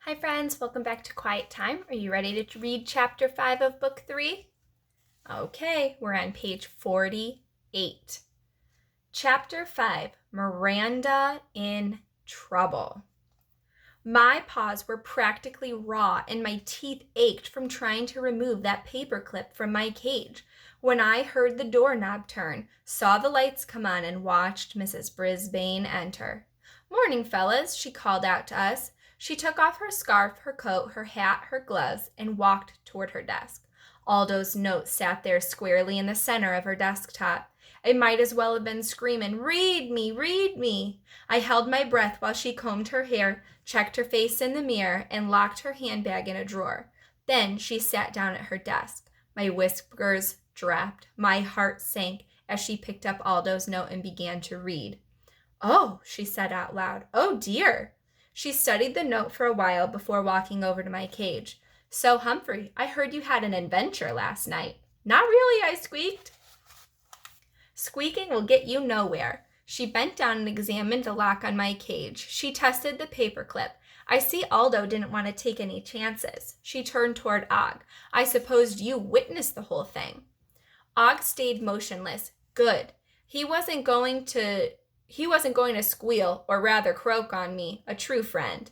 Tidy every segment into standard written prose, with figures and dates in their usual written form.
Hi friends, welcome back to Quiet Time. Are you ready to read chapter 5 of book 3? Okay, we're on page 48. Chapter 5, Miranda in Trouble. My paws were practically raw and my teeth ached from trying to remove that paperclip from my cage when I heard the doorknob turn, saw the lights come on, and watched Mrs. Brisbane enter. "Morning, fellas," she called out to us. She took off her scarf, her coat, her hat, her gloves, and walked toward her desk. Aldo's note sat there squarely in the center of her desktop. It might as well have been screaming, "Read me, read me." I held my breath while she combed her hair, checked her face in the mirror, and locked her handbag in a drawer. Then she sat down at her desk. My whiskers dropped. My heart sank as she picked up Aldo's note and began to read. "Oh," she said out loud. "Oh, dear." She studied the note for a while before walking over to my cage. "So, Humphrey, I heard you had an adventure last night." "Not really," I squeaked. "Squeaking will get you nowhere." She bent down and examined the lock on my cage. She tested the paperclip. "I see Aldo didn't want to take any chances." She turned toward Og. "I supposed you witnessed the whole thing." Og stayed motionless. Good. He wasn't going to squeal, or rather croak on me, a true friend.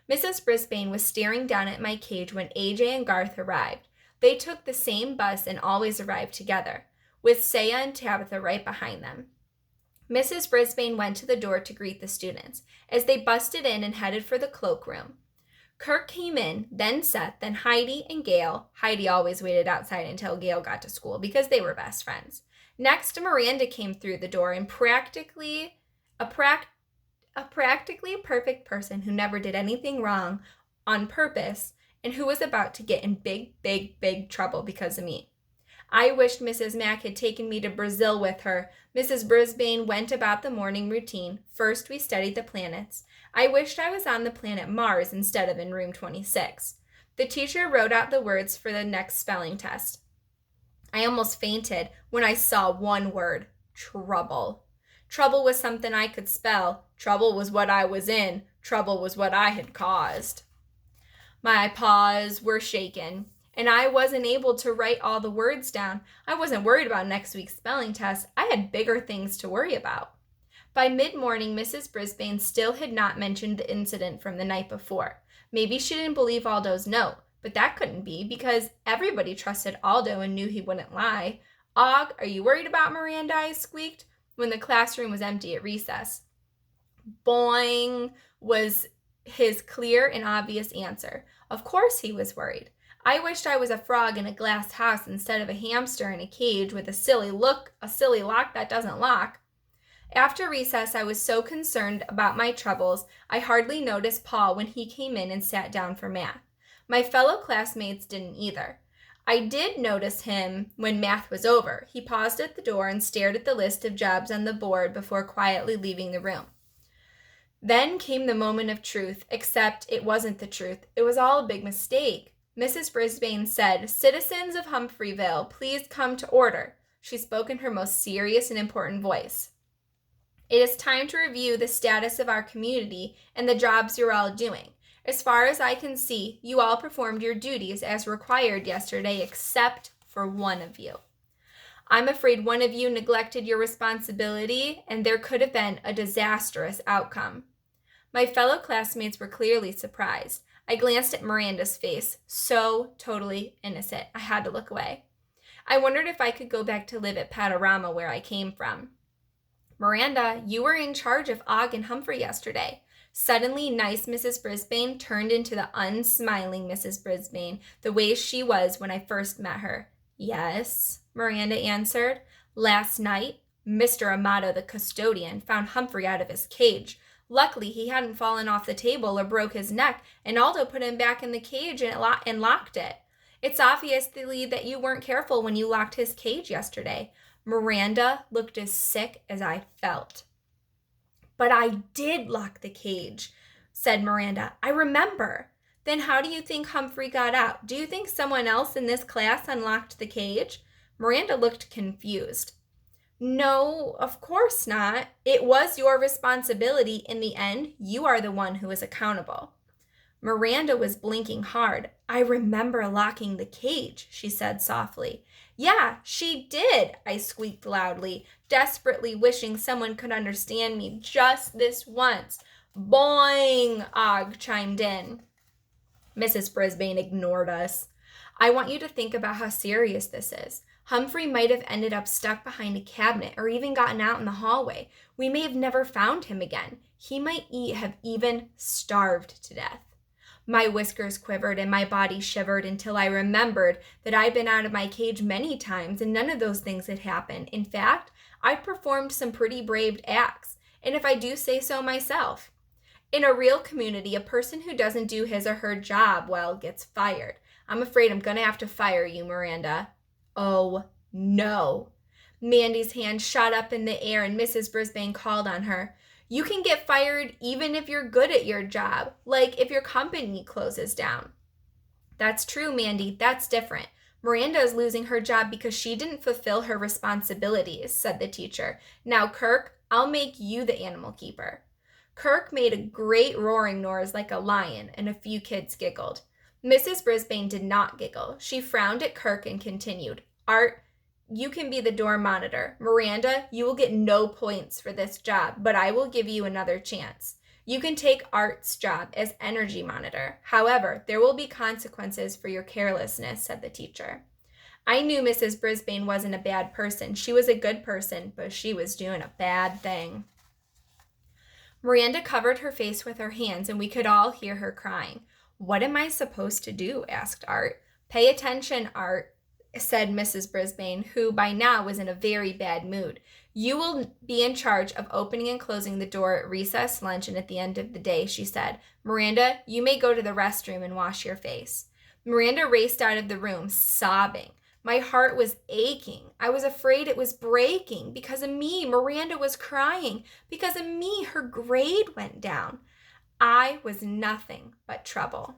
Mrs. Brisbane was staring down at my cage when AJ and Garth arrived. They took the same bus and always arrived together, with Saya and Tabitha right behind them. Mrs. Brisbane went to the door to greet the students as they busted in and headed for the cloakroom. Kirk came in, then Seth, then Heidi and Gail. Heidi always waited outside until Gail got to school because they were best friends. Next, Miranda came through the door, and practically a perfect person who never did anything wrong on purpose and who was about to get in big trouble because of me. I wished Mrs. Mack had taken me to Brazil with her. Mrs. Brisbane went about the morning routine. First, we studied the planets. I wished I was on the planet Mars instead of in room 26. The teacher wrote out the words for the next spelling test. I almost fainted when I saw one word: trouble. Trouble was something I could spell. Trouble was what I was in. Trouble was what I had caused. My paws were shaken, and I wasn't able to write all the words down. I wasn't worried about next week's spelling test. I had bigger things to worry about. By mid-morning, Mrs. Brisbane still had not mentioned the incident from the night before. Maybe she didn't believe Aldo's note, but that couldn't be because everybody trusted Aldo and knew he wouldn't lie. "Og, are you worried about Miranda?" I squeaked when the classroom was empty at recess. "Boing," was his clear and obvious answer. Of course he was worried. I wished I was a frog in a glass house instead of a hamster in a cage with a silly lock that doesn't lock. After recess, I was so concerned about my troubles, I hardly noticed Paul when he came in and sat down for math. My fellow classmates didn't either. I did notice him when math was over. He paused at the door and stared at the list of jobs on the board before quietly leaving the room. Then came the moment of truth, except it wasn't the truth. It was all a big mistake. Mrs. Brisbane said, "Citizens of Humphreyville, please come to order." She spoke in her most serious and important voice. "It is time to review the status of our community and the jobs you're all doing. As far as I can see, you all performed your duties as required yesterday, except for one of you. I'm afraid one of you neglected your responsibility, and there could have been a disastrous outcome." My fellow classmates were clearly surprised. I glanced at Miranda's face, so totally innocent. I had to look away. I wondered if I could go back to live at Panorama where I came from. "Miranda, you were in charge of Og and Humphrey yesterday." Suddenly, nice Mrs. Brisbane turned into the unsmiling Mrs. Brisbane, the way she was when I first met her. "Yes," Miranda answered. "Last night, Mr. Amato, the custodian, found Humphrey out of his cage. Luckily, he hadn't fallen off the table or broke his neck, and Aldo put him back in the cage and locked it. It's obviously that you weren't careful when you locked his cage yesterday." Miranda looked as sick as I felt. "But I did lock the cage," said Miranda. "I remember." "Then how do you think Humphrey got out? Do you think someone else in this class unlocked the cage?" Miranda looked confused. "No, of course not. It was your responsibility. In the end, you are the one who is accountable." Miranda was blinking hard. I remember locking the cage, she said softly. Yeah, she did, I squeaked loudly, desperately wishing someone could understand me just this once. Boing, Og chimed in. Mrs. Brisbane ignored us. I want you to think about how serious this is. Humphrey might have ended up stuck behind a cabinet or even gotten out in the hallway. We may have never found him again. He might have even starved to death. My whiskers quivered and my body shivered until I remembered that I'd been out of my cage many times and none of those things had happened. In fact, I'd performed some pretty brave acts, and if I do say so myself. In a real community, a person who doesn't do his or her job well gets fired. I'm afraid I'm going to have to fire you, Miranda. Oh, no. Mandy's hand shot up in the air and Mrs. Brisbane called on her. You can get fired even if you're good at your job, like if your company closes down. That's true, Mandy. That's different. Miranda is losing her job because she didn't fulfill her responsibilities, said the teacher. Now, Kirk, I'll make you the animal keeper. Kirk made a great roaring noise like a lion, and a few kids giggled. Mrs. Brisbane did not giggle. She frowned at Kirk and continued. Art, you can be the door monitor. Miranda, you will get no points for this job, but I will give you another chance. You can take Art's job as energy monitor. However, there will be consequences for your carelessness, said the teacher. I knew Mrs. Brisbane wasn't a bad person. She was a good person, but she was doing a bad thing. Miranda covered her face with her hands, and we could all hear her crying. What am I supposed to do? Asked Art. Pay attention, Art, said Mrs. Brisbane, who by now was in a very bad mood. You will be in charge of opening and closing the door at recess, lunch, and at the end of the day, she said. Miranda, you may go to the restroom and wash your face. Miranda raced out of the room, sobbing. My heart was aching. I was afraid it was breaking. Because of me, Miranda was crying. Because of me, her grade went down. I was nothing but trouble.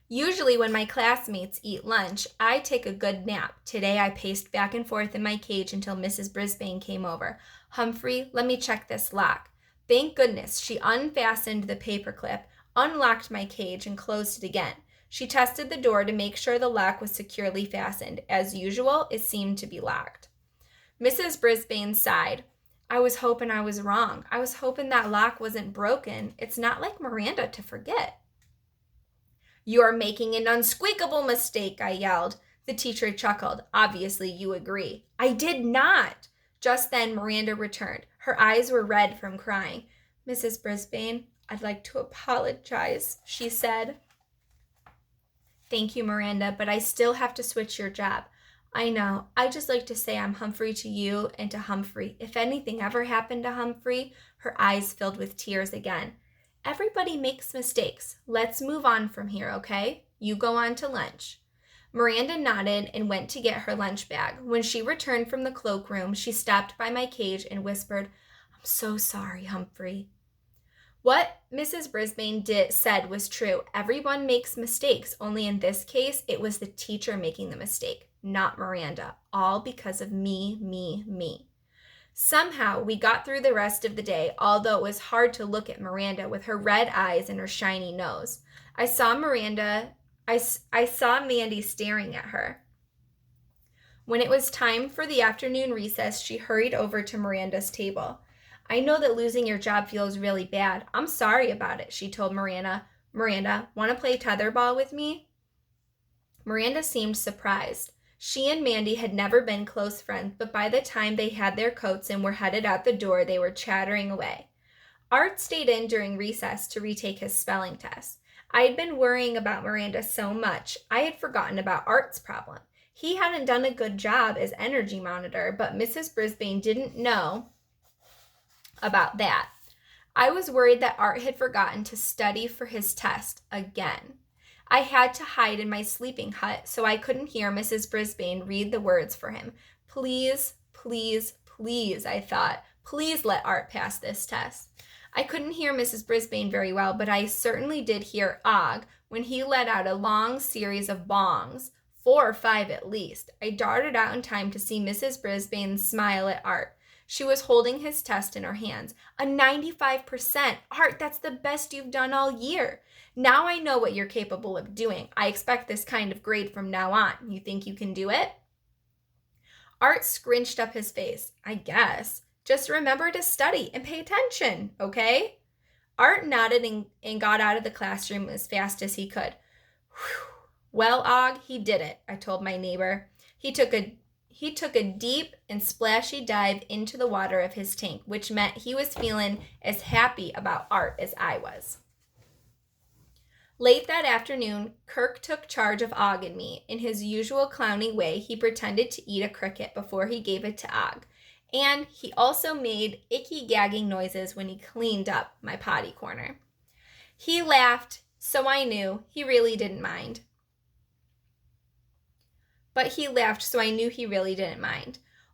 Usually when my classmates eat lunch, I take a good nap. Today I paced back and forth in my cage until Mrs. Brisbane came over. Humphrey, let me check this lock. Thank goodness she unfastened the paperclip, unlocked my cage, and closed it again. She tested the door to make sure the lock was securely fastened. As usual, it seemed to be locked. Mrs. Brisbane sighed. I was hoping I was wrong. I was hoping that lock wasn't broken. It's not like Miranda to forget. You are making an unsqueakable mistake, I yelled. The teacher chuckled. Obviously, you agree. I did not. Just then, Miranda returned. Her eyes were red from crying. Mrs. Brisbane, I'd like to apologize, she said. Thank you, Miranda, but I still have to switch your job. I know. I'd just like to say I'm Humphrey to you and to Humphrey. If anything ever happened to Humphrey, her eyes filled with tears again. Everybody makes mistakes. Let's move on from here, okay? You go on to lunch. Miranda nodded and went to get her lunch bag. When she returned from the cloakroom, she stopped by my cage and whispered, I'm so sorry, Humphrey. What Mrs. Brisbane said was true. Everyone makes mistakes, only in this case, it was the teacher making the mistake, not Miranda, all because of me. Somehow, we got through the rest of the day, although it was hard to look at Miranda with her red eyes and her shiny nose. I saw Mandy staring at her. When it was time for the afternoon recess, she hurried over to Miranda's table. I know that losing your job feels really bad. I'm sorry about it, she told Miranda. Miranda, want to play tetherball with me? Miranda seemed surprised. She and Mandy had never been close friends, but by the time they had their coats and were headed out the door, they were chattering away. Art stayed in during recess to retake his spelling test. I had been worrying about Miranda so much, I had forgotten about Art's problem. He hadn't done a good job as energy monitor, but Mrs. Brisbane didn't know about that. I was worried that Art had forgotten to study for his test again. I had to hide in my sleeping hut so I couldn't hear Mrs. Brisbane read the words for him. Please, please, please, I thought. Please let Art pass this test. I couldn't hear Mrs. Brisbane very well, but I certainly did hear Og when he let out a long series of bongs, 4 or 5 at least. I darted out in time to see Mrs. Brisbane smile at Art. She was holding his test in her hands. A 95%. Art, that's the best you've done all year. Now I know what you're capable of doing. I expect this kind of grade from now on. You think you can do it? Art scrunched up his face. I guess. Just remember to study and pay attention, okay? Art nodded and got out of the classroom as fast as he could. Whew. Well, Og, he did it, I told my neighbor. He took a deep and splashy dive into the water of his tank, which meant he was feeling as happy about Art as I was. Late that afternoon, Kirk took charge of Og and me. In his usual clowny way, he pretended to eat a cricket before he gave it to Og. And he also made icky gagging noises when he cleaned up my potty corner. He laughed, so I knew he really didn't mind.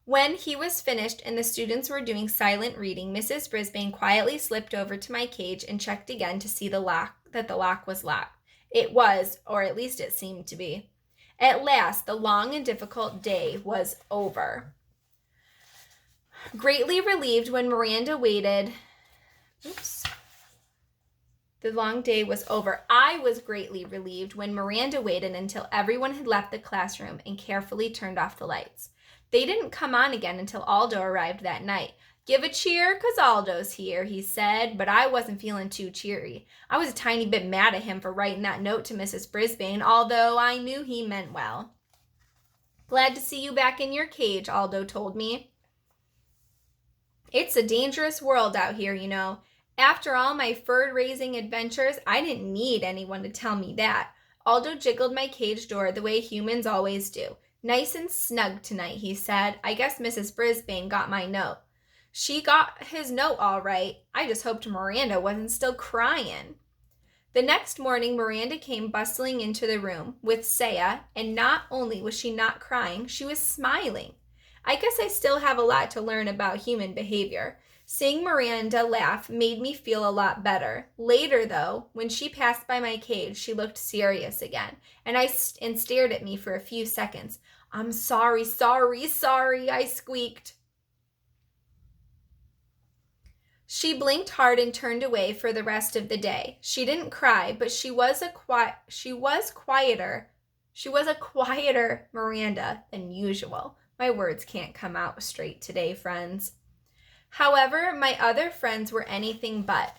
When he was finished and the students were doing silent reading, Mrs. Brisbane quietly slipped over to my cage and checked again to see that the lock was locked. It was, or at least it seemed to be. At last, the long and difficult day was over. Greatly relieved when Miranda waited. The long day was over. I was greatly relieved when Miranda waited until everyone had left the classroom and carefully turned off the lights. They didn't come on again until Aldo arrived that night. Give a cheer, 'cause Aldo's here, he said, but I wasn't feeling too cheery. I was a tiny bit mad at him for writing that note to Mrs. Brisbane, although I knew he meant well. Glad to see you back in your cage, Aldo told me. It's a dangerous world out here, you know. After all my fur-raising adventures, I didn't need anyone to tell me that. Aldo jiggled my cage door the way humans always do. Nice and snug tonight, he said. I guess Mrs. Brisbane got my note. She got his note all right. I just hoped Miranda wasn't still crying. The next morning, Miranda came bustling into the room with Saya, and not only was she not crying, she was smiling. I guess I still have a lot to learn about human behavior. Seeing Miranda laugh made me feel a lot better. Later, though, when she passed by my cage, she looked serious again, and stared at me for a few seconds. I'm sorry, I squeaked. She blinked hard and turned away for the rest of the day. She didn't cry, but she was a quieter Miranda than usual. My words can't come out straight today, friends. However, my other friends were anything but.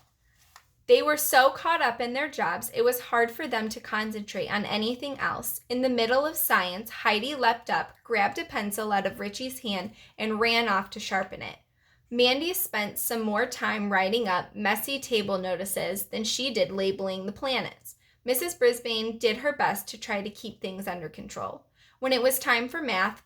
They were so caught up in their jobs, it was hard for them to concentrate on anything else. In the middle of science, Heidi leapt up, grabbed a pencil out of Richie's hand, and ran off to sharpen it. Mandy spent some more time writing up messy table notices than she did labeling the planets. Mrs. Brisbane did her best to try to keep things under control. When it was time for math,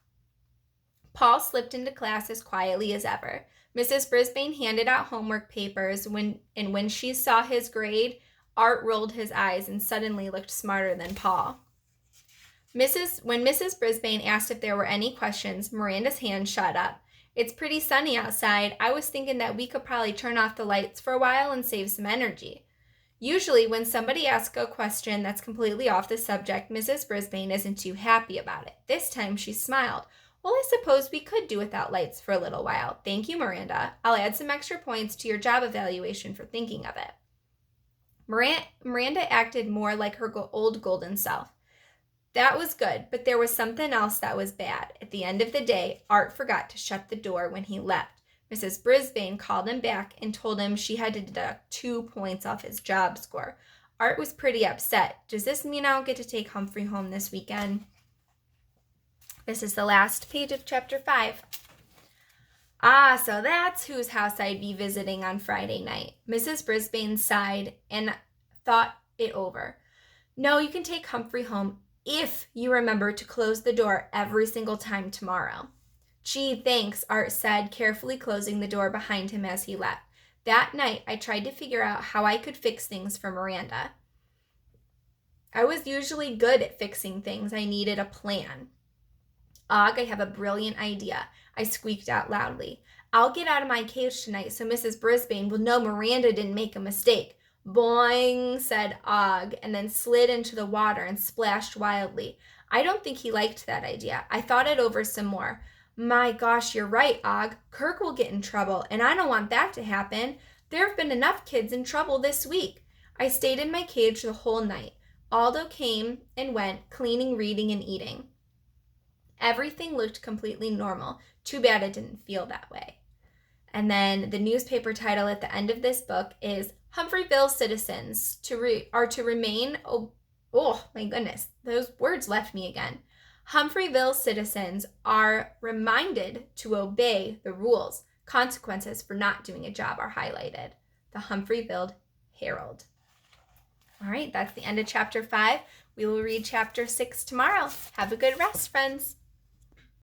Paul slipped into class as quietly as ever. Mrs. Brisbane handed out homework papers, and when she saw his grade, Art rolled his eyes and suddenly looked smarter than Paul. When Mrs. Brisbane asked if there were any questions, Miranda's hand shot up. It's pretty sunny outside. I was thinking that we could probably turn off the lights for a while and save some energy. Usually when somebody asks a question that's completely off the subject, Mrs. Brisbane isn't too happy about it. This time she smiled. Well, I suppose we could do without lights for a little while. Thank you, Miranda. I'll add some extra points to your job evaluation for thinking of it. Miranda acted more like her old golden self. That was good, but there was something else that was bad. At the end of the day, Art forgot to shut the door when he left. Mrs. Brisbane called him back and told him she had to deduct 2 points off his job score. Art was pretty upset. Does this mean I don't get to take Humphrey home this weekend? This is the last page of chapter 5. So that's whose house I'd be visiting on Friday night. Mrs. Brisbane sighed and thought it over. No, you can take Humphrey home if you remember to close the door every single time tomorrow. Gee, thanks, Art said, carefully closing the door behind him as he left. That night, I tried to figure out how I could fix things for Miranda. I was usually good at fixing things. I needed a plan. Og, I have a brilliant idea, I squeaked out loudly. I'll get out of my cage tonight so Mrs. Brisbane will know Miranda didn't make a mistake. Boing, said Og, and then slid into the water and splashed wildly. I don't think he liked that idea. I thought it over some more. My gosh, you're right, Og. Kirk will get in trouble, and I don't want that to happen. There have been enough kids in trouble this week. I stayed in my cage the whole night. Aldo came and went, cleaning, reading, and eating. Everything looked completely normal. Too bad it didn't feel that way. And then the newspaper title at the end of this book is Humphreyville citizens are to remain, oh my goodness, those words left me again. Humphreyville citizens are reminded to obey the rules. Consequences for not doing a job are highlighted. The Humphreyville Herald. All right, that's the end of chapter 5. We will read chapter 6 tomorrow. Have a good rest, friends.